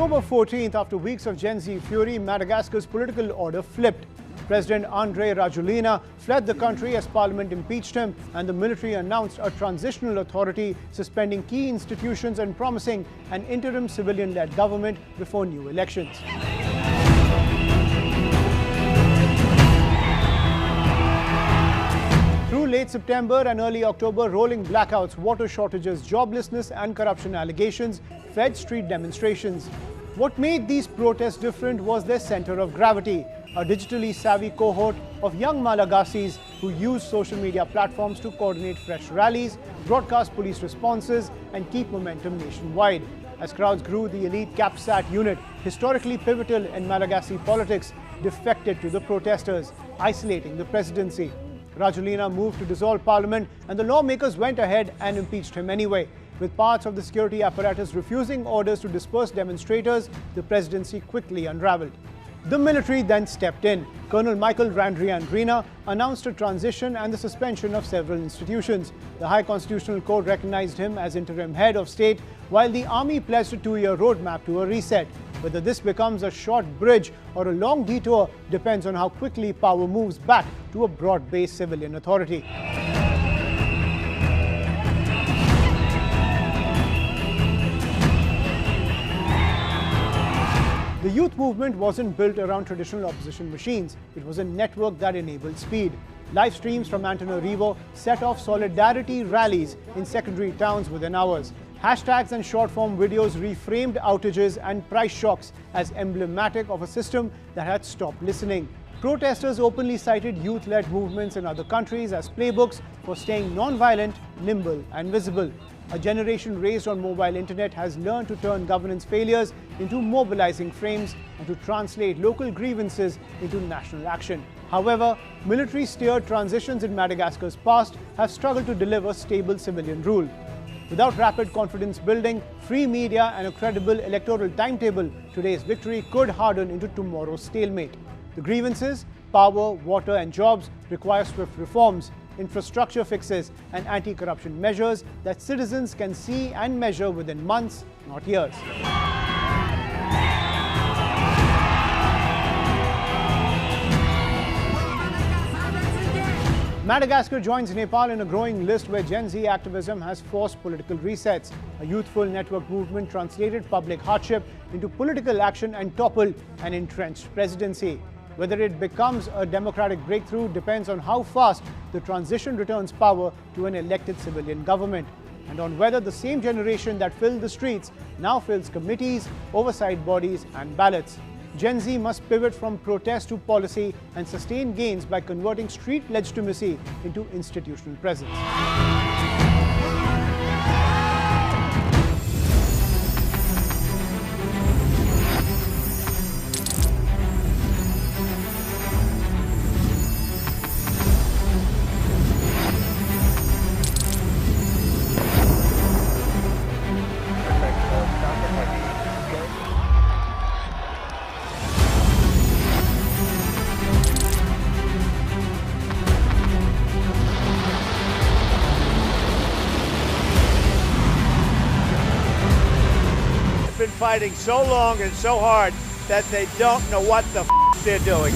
October 14th, after weeks of Gen Z fury, Madagascar's political order flipped. President Andry Rajoelina fled the country as Parliament impeached him, and the military announced a transitional authority, suspending key institutions and promising an interim civilian-led government before new elections. Through late September and early October, rolling blackouts, water shortages, joblessness and corruption allegations fed street demonstrations. What made these protests different was their center of gravity, a digitally savvy cohort of young Malagasi's who used social media platforms to coordinate fresh rallies, broadcast police responses and keep momentum nationwide. As crowds grew, the elite CAPSAT unit, historically pivotal in Malagasy politics, defected to the protesters, isolating the presidency. Rajoelina moved to dissolve parliament, and the lawmakers went ahead and impeached him anyway. With parts of the security apparatus refusing orders to disperse demonstrators, the presidency quickly unraveled. The military then stepped in. Colonel Michael Andry Rajoelina announced a transition and the suspension of several institutions. The High Constitutional Court recognized him as interim head of state, while the army pledged a 2-year roadmap to a reset. Whether this becomes a short bridge or a long detour depends on how quickly power moves back to a broad-based civilian authority. The youth movement wasn't built around traditional opposition machines. It was a network that enabled speed. Live streams from Antananarivo set off solidarity rallies in secondary towns within hours. Hashtags and short-form videos reframed outages and price shocks as emblematic of a system that had stopped listening. Protesters openly cited youth-led movements in other countries as playbooks for staying non-violent, nimble and visible. A generation raised on mobile internet has learned to turn governance failures into mobilizing frames and to translate local grievances into national action. However, military-steered transitions in Madagascar's past have struggled to deliver stable civilian rule. Without rapid confidence building, free media and a credible electoral timetable, today's victory could harden into tomorrow's stalemate. The grievances, power, water and jobs require swift reforms, infrastructure fixes and anti-corruption measures that citizens can see and measure within months, not years. Madagascar joins Nepal in a growing list where Gen Z activism has forced political resets. A youthful network movement translated public hardship into political action and toppled an entrenched presidency. Whether it becomes a democratic breakthrough depends on how fast the transition returns power to an elected civilian government, and on whether the same generation that filled the streets now fills committees, oversight bodies and ballots. Gen Z must pivot from protest to policy and sustain gains by converting street legitimacy into institutional presence. Been fighting so long and so hard that they don't know what the they're doing.